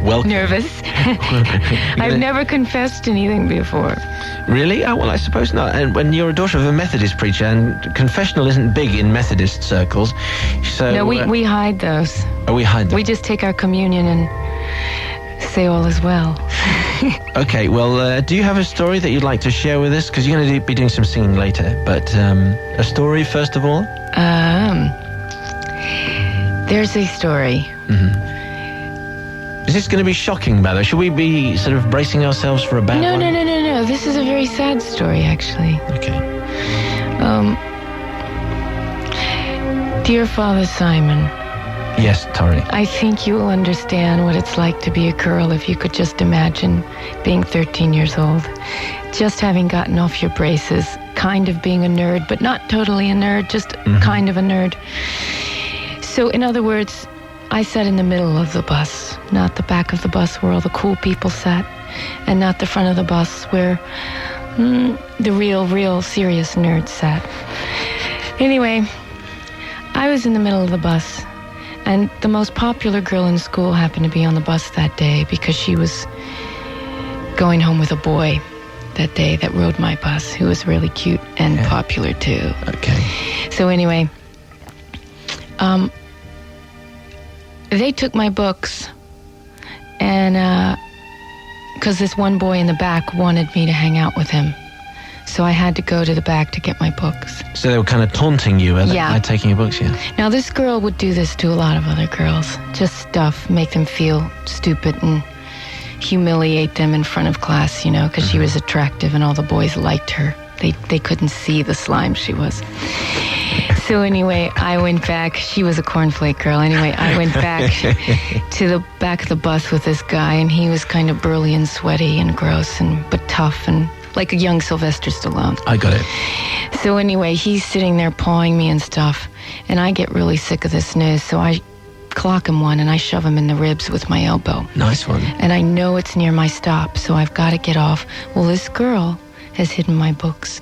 Welcome. Nervous. I've never confessed anything before. Really? Oh, well, I suppose not. And when you're a daughter of a Methodist preacher, and confessional isn't big in Methodist circles, so... No, we hide those. Oh, we hide them? We just take our communion and say all is well. Okay, well, do you have a story that you'd like to share with us? Because you're going to be doing some singing later, but a story first of all? There's a story. Mm-hmm. Is this going to be shocking, by the way? Should we be sort of bracing ourselves for a bad one? No. This is a very sad story, actually. Okay. Dear Father Simon. Yes, Tori. I think you will understand what it's like to be a girl if you could just imagine being 13 years old, just having gotten off your braces, kind of being a nerd, but not totally a nerd, just kind of a nerd. So, in other words, I sat in the middle of the bus, not the back of the bus where all the cool people sat, and not the front of the bus where the real serious nerds sat. Anyway, I was in the middle of the bus, and the most popular girl in school happened to be on the bus that day because she was going home with a boy that day that rode my bus, who was really cute and popular too. Okay. So anyway, they took my books, and because this one boy in the back wanted me to hang out with him. So I had to go to the back to get my books. So they were kind of taunting you by taking your books, yeah? Now, this girl would do this to a lot of other girls. Just stuff, make them feel stupid and humiliate them in front of class, because she was attractive and all the boys liked her. They couldn't see the slime she was. So anyway, I went back. She was a cornflake girl. Anyway, I went back to the back of the bus with this guy, and he was kind of burly and sweaty and gross, but tough and like a young Sylvester Stallone. I got it. So anyway, he's sitting there pawing me and stuff, and I get really sick of this news, so I clock him one, and I shove him in the ribs with my elbow. Nice one. And I know it's near my stop, so I've got to get off. Well, this girl has hidden my books.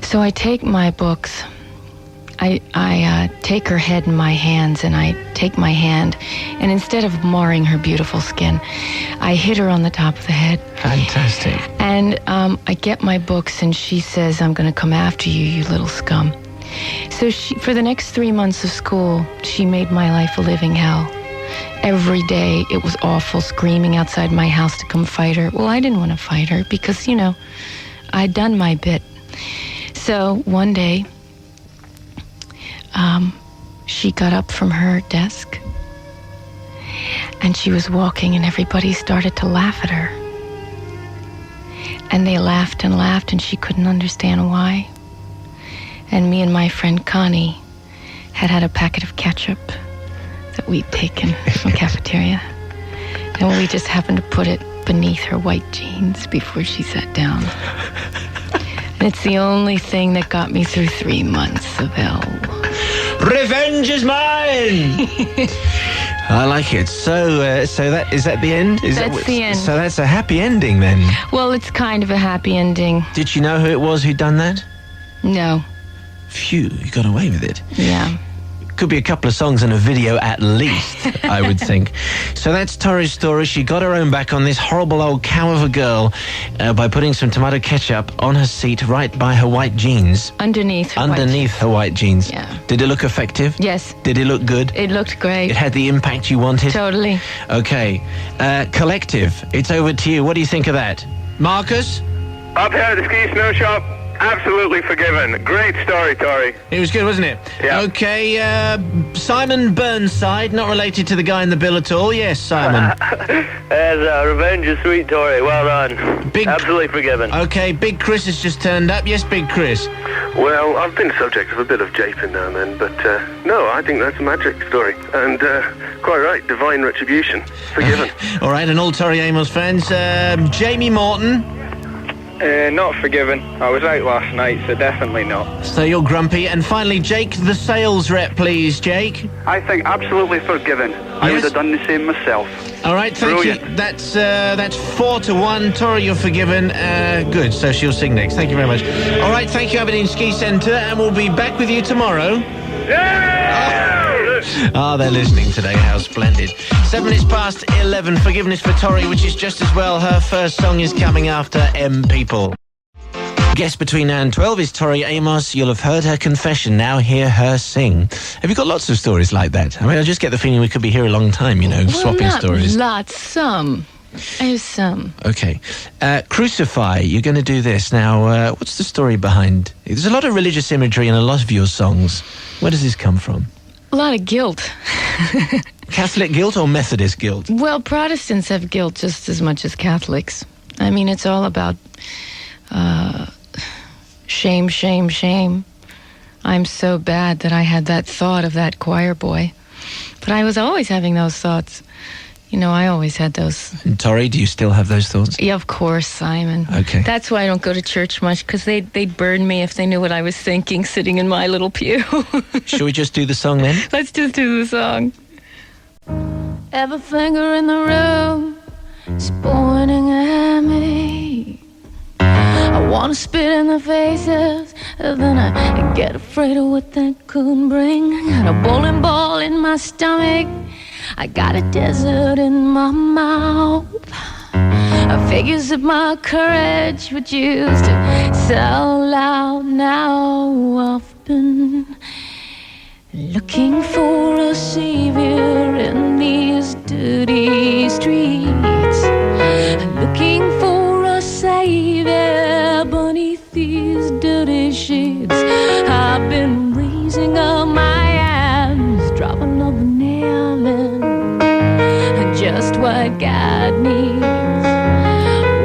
So I take my books. I take her head in my hands, and I take my hand, and instead of marring her beautiful skin, I hit her on the top of the head. Fantastic. And I get my books, and she says, I'm going to come after you, you little scum. So for the next 3 months of school, she made my life a living hell. Every day, it was awful, screaming outside my house to come fight her. Well, I didn't want to fight her because, I'd done my bit. So one day, she got up from her desk, and she was walking, and everybody started to laugh at her. And they laughed and laughed, and she couldn't understand why. And me and my friend Connie had a packet of ketchup that we'd taken from the cafeteria. And we just happened to put it beneath her white jeans before she sat down. And it's the only thing that got me through 3 months of hell. Revenge is mine! I like it. So that is that the end? That's the end. So that's a happy ending then? Well, it's kind of a happy ending. Did she know who it was who'd done that? No. Phew, you got away with it. Yeah. Could be a couple of songs and a video at least, I would think. So that's Tori's story. She got her own back on this horrible old cow of a girl by putting some tomato ketchup on her seat right by her white jeans. Underneath her white jeans. Yeah. Did it look effective? Yes. Did it look good? It looked great. It had the impact you wanted? Totally. Okay. Collective, it's over to you. What do you think of that? Marcus? Up here at the ski snow shop, absolutely forgiven. Great story, Tori. It was good, wasn't it? Yeah. Okay, Simon Burnside, not related to the guy in the bill at all. Yes, Simon. Revenge is sweet, Tori. Well done. Absolutely forgiven. Okay, Big Chris has just turned up. Yes, Big Chris. Well, I've been subject of a bit of japing now and then, but no, I think that's a magic story. And quite right, divine retribution. Forgiven. All right, and all Tori Amos fans. Jamie Morton. Not forgiven. I was out last night, so definitely not. So you're grumpy. And finally, Jake, the sales rep, please, Jake. I think absolutely forgiven. I would have done the same myself. All right, thank you. That's 4-1. Tori, you're forgiven. Good, so she'll sing next. Thank you very much. All right, thank you, Aberdeen Ski Centre, and we'll be back with you tomorrow. Yeah! Oh, they're listening today. How splendid. 7 minutes past 11. Forgiveness for Tori, which is just as well. Her first song is coming after M People. Guest between now and 12 is Tori Amos. You'll have heard her confession. Now hear her sing. Have you got lots of stories like that? I mean, I just get the feeling we could be here a long time, swapping not stories. Lots, some. I have some. Okay. Crucify, you're going to do this. Now, what's the story behind? There's a lot of religious imagery in a lot of your songs. Where does this come from? A lot of guilt. Catholic guilt or Methodist guilt? Well, Protestants have guilt just as much as Catholics. I mean, it's all about shame, shame, shame. I'm so bad that I had that thought of that choir boy. But I was always having those thoughts. I always had those. And Tori, do you still have those thoughts? Yeah, of course, Simon. Okay. That's why I don't go to church much, because they'd burn me if they knew what I was thinking sitting in my little pew. Shall we just do the song then? Let's just do the song. Every finger in the room is pointing at me. I want to spit in their faces, then I get afraid of what that could bring. I got a bowling ball in my stomach, I got a desert in my mouth. Figures that my courage would use to sell loud. Now I've been looking for a savior in these dirty streets, looking for a savior beneath these dirty sheets. I've been raising up my hands, dropping of the nail in, just what God needs.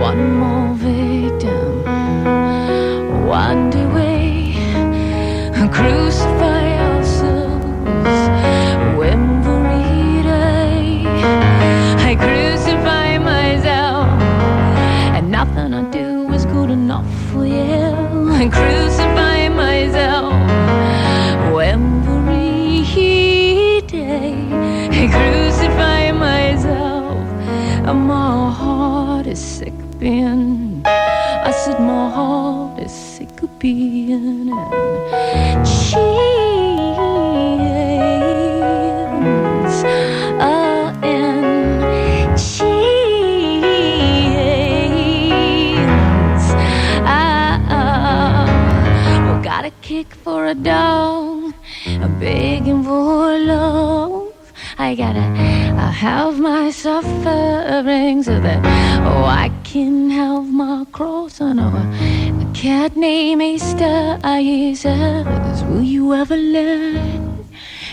One more victim, one day we crucify ourselves. Every day I crucify myself, and nothing I do is good enough for you. I crucify myself every day. I crucify myself, and my heart is sick of being. I said my heart is sick of being in chains. Oh, in chains. Oh, got a kick for a dog, I'm begging for love. I gotta have my suffering so that I can have my cross. I know a cat named Easter. I says, will you ever learn?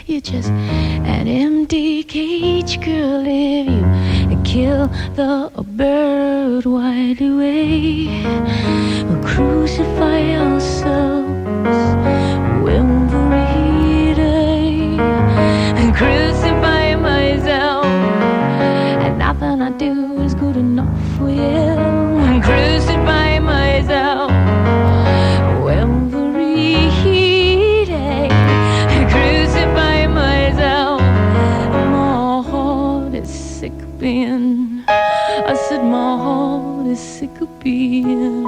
You're just an empty cage, girl. If you kill the bird wide away, we'll crucify ourselves every day and crucify myself, and nothing I do is good enough for you. And crucify myself every day, and crucify myself. My heart is sick of being. I said my heart is sick of being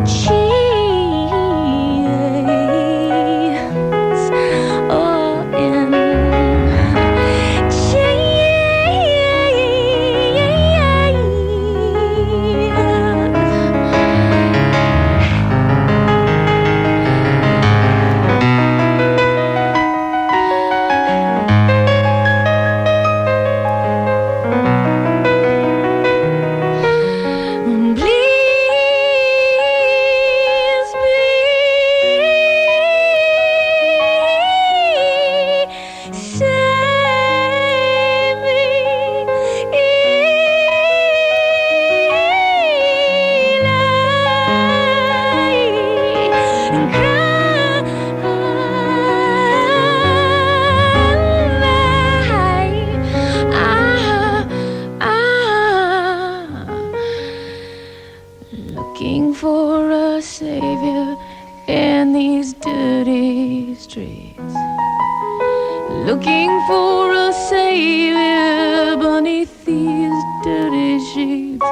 chains. Looking for a savior in these dirty streets, looking for a savior beneath these dirty sheets.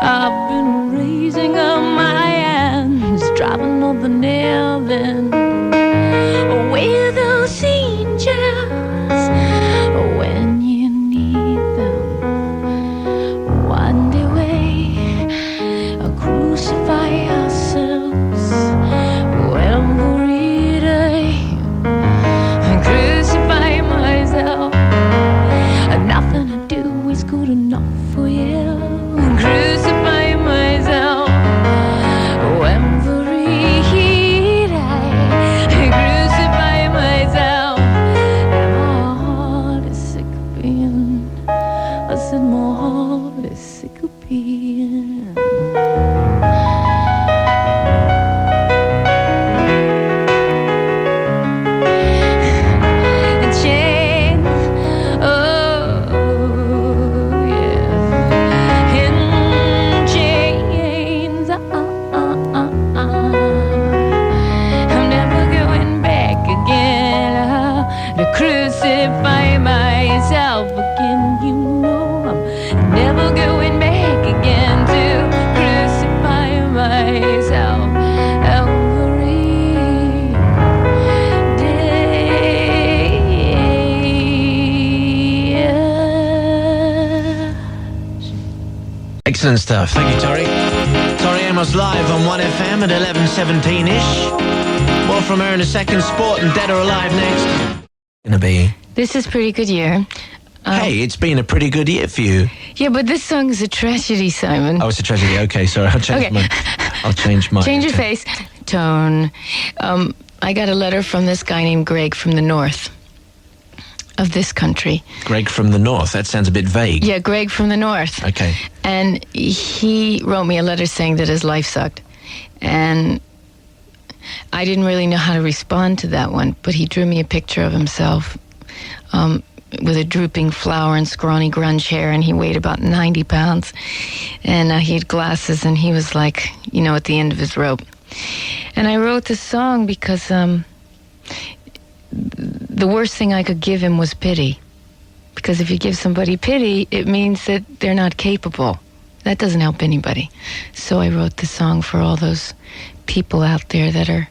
I've been raising up my hands, dropping all the nail in. With those angels when you need said my heart is sick of being. Crucify myself again, you know I'm never going back again to crucify myself every day. Excellent stuff. Thank you, Tori. Tori Amos live on 1FM at 11:17ish. More from her in a second. Sport and Dead or Alive next. Gonna be. This is a pretty good year. Hey, it's been a pretty good year for you. Yeah, but this song is a tragedy, Simon. Oh, it's a tragedy. Okay, sorry. I'll change my. Change your face. Tone. I got a letter from this guy named Greg from the north of this country. Greg from the north. That sounds a bit vague. Yeah, Greg from the north. Okay. And he wrote me a letter saying that his life sucked. And I didn't really know how to respond to that one, but he drew me a picture of himself with a drooping flower and scrawny grunge hair, and he weighed about 90 pounds. And he had glasses, and he was like, at the end of his rope. And I wrote this song because the worst thing I could give him was pity. Because if you give somebody pity, it means that they're not capable. That doesn't help anybody. So I wrote this song for all those people out there that are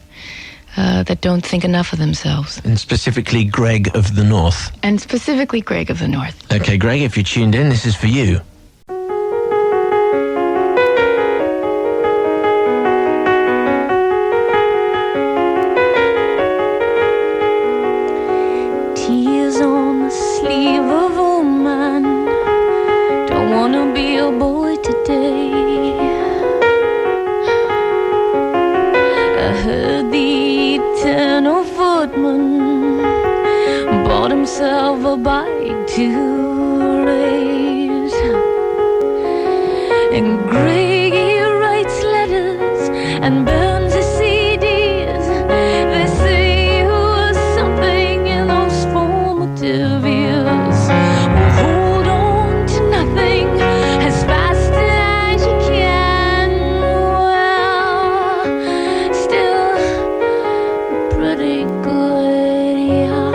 that don't think enough of themselves. And specifically Greg of the North. And specifically Greg of the North. Okay, Greg, if you're tuned in, this is for you. Tears on the sleeve of a man. Don't wanna be a boy today. I heard the eternal footman bought himself a bike to race. And Greggy writes letters and burns his CDs. They say he was something in those formative years. Well, hold on to nothing as fast as you can. Well, still pretty good, yeah.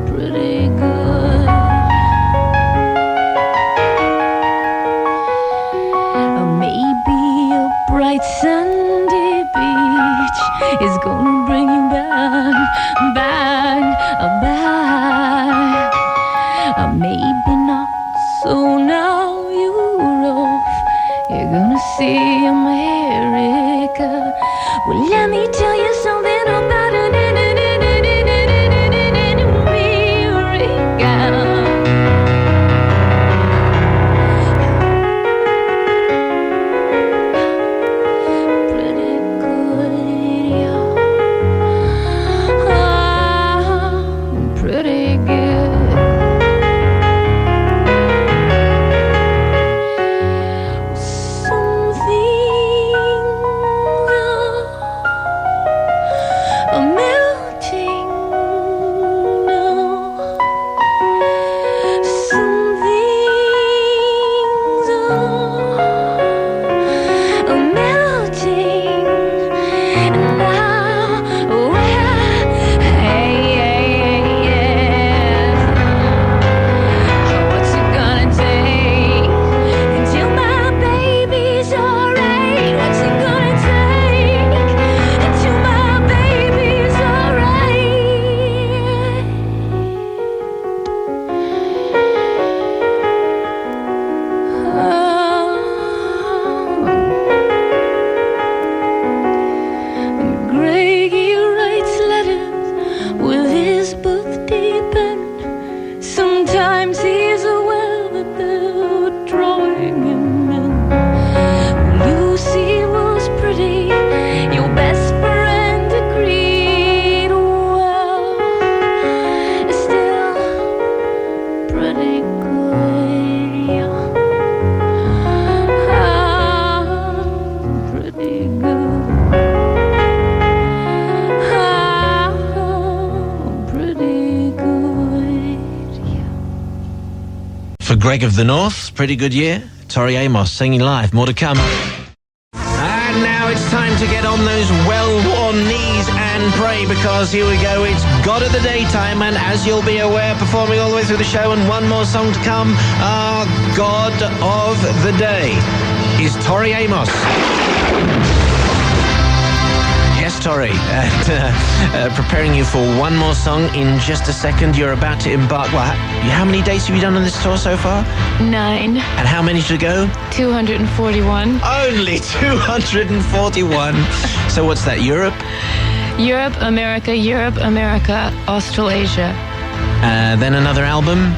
Pretty good. For Greg of the North, pretty good year. Tori Amos singing live. More to come. And now it's time to get on those well-worn knees and pray, because here we go. It's God of the Daytime, and as you'll be aware, performing all the way through the show and one more song to come, our God of the Day is Tori Amos. Yes, Tori, preparing you for one more song in just a second. You're about to embark. Well, how many days have you done on this tour so far? 9. And how many to go? 241. Only 241. So what's that, Europe? Europe, America, Australasia. Then another album?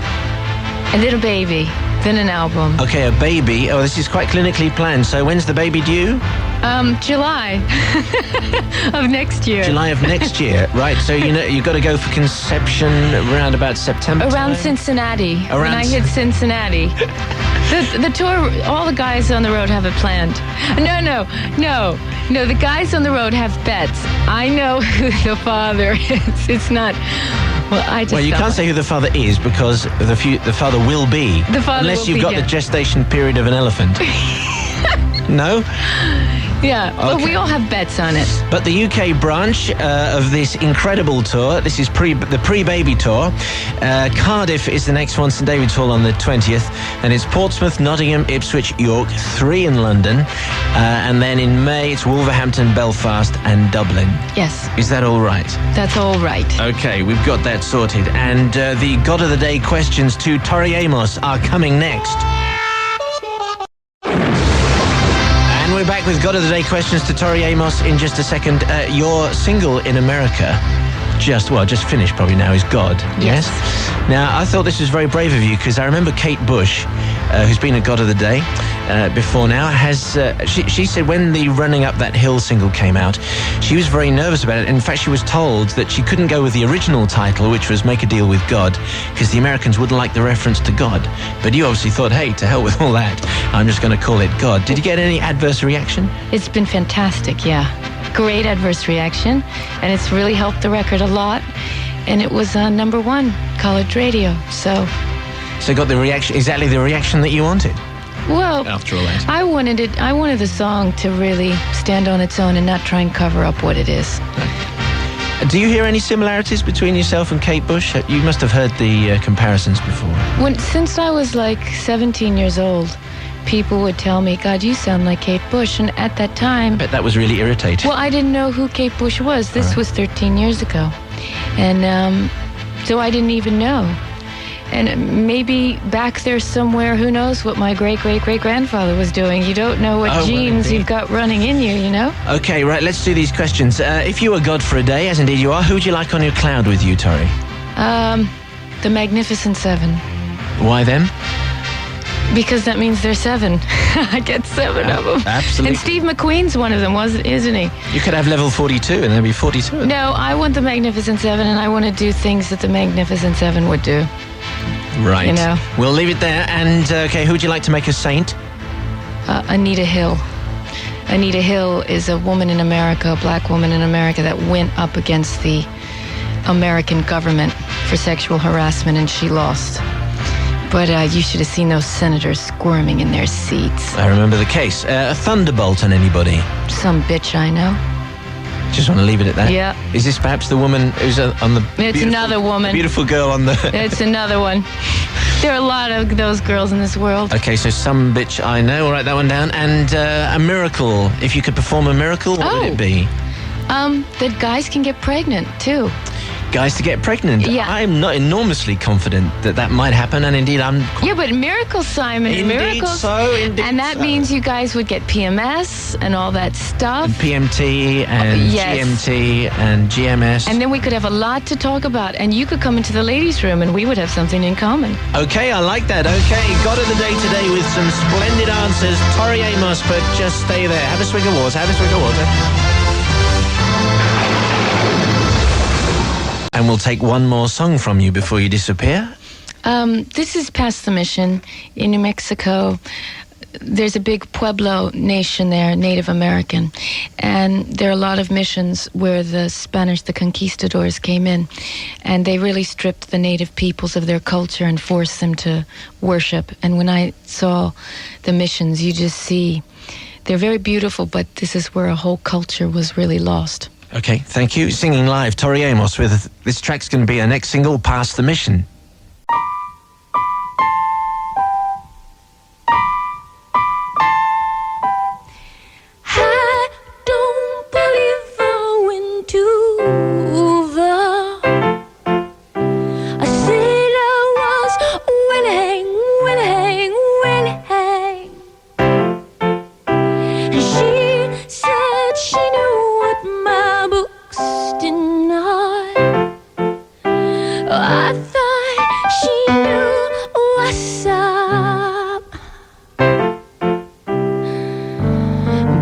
A little baby, then an album. Okay, a baby. Oh, this is quite clinically planned. So when's the baby due? July of next year. July of next year, right? So you've got to go for conception around about September. Around time? Cincinnati. Around when I hit Cincinnati. The tour, all the guys on the road have it planned. No. The guys on the road have bets. I know who the father is. It's not. Well, you can't say who the father is, because the father will be. The father unless will you've be, got yeah. the gestation period of an elephant. No? Yeah, well, Okay. we all have bets on it. But the UK branch of this incredible tour, this is the pre-baby tour. Cardiff is the next one, St David's Hall on the 20th. Then it's Portsmouth, Nottingham, Ipswich, York, 3 in London. And then in May, it's Wolverhampton, Belfast and Dublin. Yes, Is that all right? that's all right. Okay, we've got that sorted. And the God of the Day questions to Tori Amos are coming next. And we're back with God of the Day questions to Tori Amos in just a second. Your single in America, just finished probably now, is God. Yes. Now, I thought this was very brave of you, because I remember Kate Bush, who's been a God of the Day before now, she said when the Running Up That Hill single came out, she was very nervous about it. In fact, she was told that she couldn't go with the original title, which was Make a Deal with God, because the Americans wouldn't like the reference to God. But you obviously thought, hey, to hell with all that, I'm just going to call it God. Did you get any adverse reaction? It's been fantastic, yeah. Great adverse reaction, and it's really helped the record a lot. And it was number 1 college radio. So got the reaction, exactly the reaction that you wanted. Well, After all that. I wanted the song to really stand on its own and not try and cover up what it is. Do you hear any similarities between yourself and Kate Bush? You must have heard the comparisons before. Since I was like 17 years old, people would tell me, God, you sound like Kate Bush. And at that time, But that was really irritating. well, I didn't know who Kate Bush was. This Right. was 13 years ago. And so I didn't even know. And maybe back there somewhere, who knows what my great-great-great-grandfather was doing. You don't know what Oh, well, genes indeed. you've got running in you, you know? Okay, right, let's do these questions. If you were God for a day, as indeed you are, who would you like on your cloud with you, Tori? The Magnificent Seven. Why them? Because that means there's 7. I get 7 of them. Absolutely. And Steve McQueen's one of them, isn't he? You could have level 42 and there'd be 42 of them. No, I want the Magnificent Seven, and I want to do things that the Magnificent Seven would do. Right. You know. We'll leave it there. And, okay, who would you like to make a saint? Anita Hill. Anita Hill is a woman in America, a black woman in America that went up against the American government for sexual harassment, and she lost. But you should have seen those senators squirming in their seats. I remember the case. A thunderbolt on anybody? Some bitch I know. Just want to leave it at that? Yeah. Is this perhaps the woman who's on the... It's another woman. Beautiful girl on the... It's another one. There are a lot of those girls in this world. Okay, so some bitch I know. I'll write that one down. And a miracle. If you could perform a miracle, what would it be? That guys can get pregnant, too. Guys to get pregnant. Yeah. I'm not enormously confident that might happen, and indeed I'm... Yeah, but miracles, Simon. Indeed miracles. so, indeed And that so. means you guys would get PMS and all that stuff. PMT and Yes. GMT and GMS. And then we could have a lot to talk about. And you could come into the ladies' room and we would have something in common. Okay, I like that. Okay, God of the Day today with some splendid answers. Tori Amos, but just stay there. Have a swig of water. Have a swig of water. And we'll take one more song from you before you disappear. This is Past the Mission in New Mexico. there's a big Pueblo nation there, Native American, and there are a lot of missions where the conquistadors came in, and they really stripped the native peoples of their culture and forced them to worship. And when I saw the missions, you just see they're very beautiful, but this is where a whole culture was really lost. Okay, thank you. Singing live, Tori Amos with this track's going to be her next single, Past the Mission. I don't believe I went to I said I was willing. And she said she knew what my books did not. I thought she knew what's up.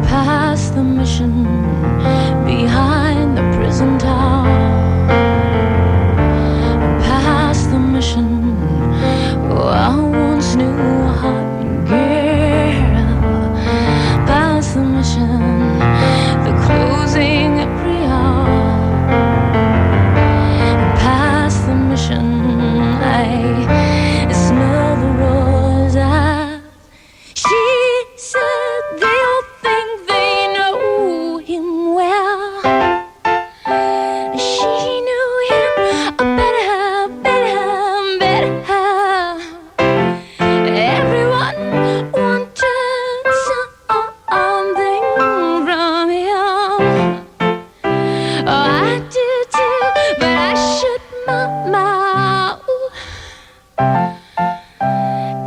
Past the mission, behind the prison tower. Past the mission, oh, I once knew a hot girl. Past the mission, the closing every hour. Past the mission, I smell the rose. She said they all think they know him well. She knew him better. Everyone wanted something from him. Oh, I did too, but I shut my mouth.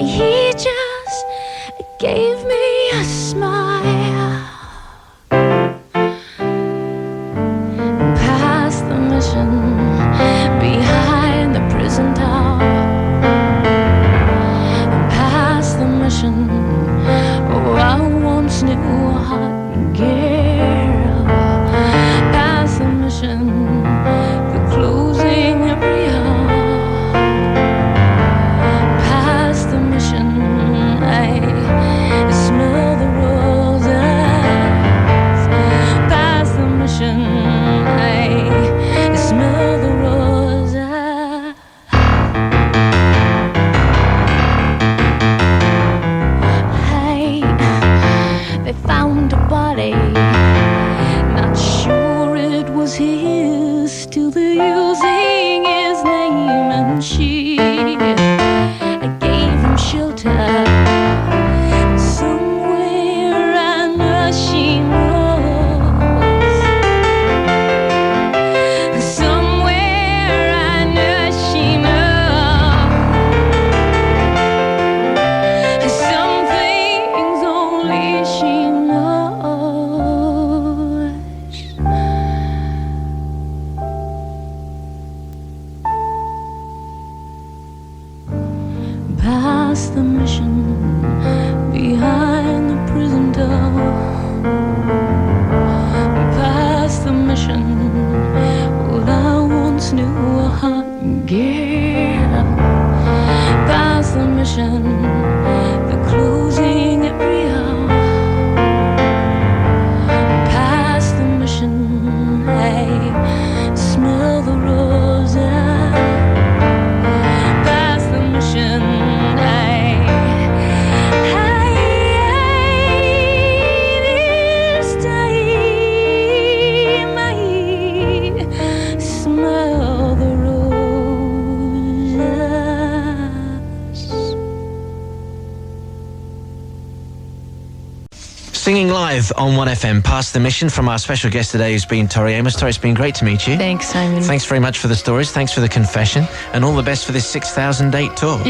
He just gave me a smile. Past the mission, behind the prison tower. Past the mission, oh, I once knew a hot girl. Past the mission, the closing every hour. Past the mission, I smell the roses. Past the mission, I smell the roses. Hey, they found a body, not sure it was his, still they're using his name, and she gave him shelter. Somewhere I know she knows. Somewhere I know she knows. Some things only she knows. Past the mission, behind the prison door. Past the mission, well, I once knew a hot girl. Past the mission, the closing every hour. Past the mission, I smell the roses. Past the mission, this time I smell the roses. Singing live on 1FM, Past the Mission, from our special guest today who's been Tori Amos. Tori, it's been great to meet you. Thanks, Simon. Thanks very much for the stories. Thanks for the confession. And all the best for this 6,000 date tour.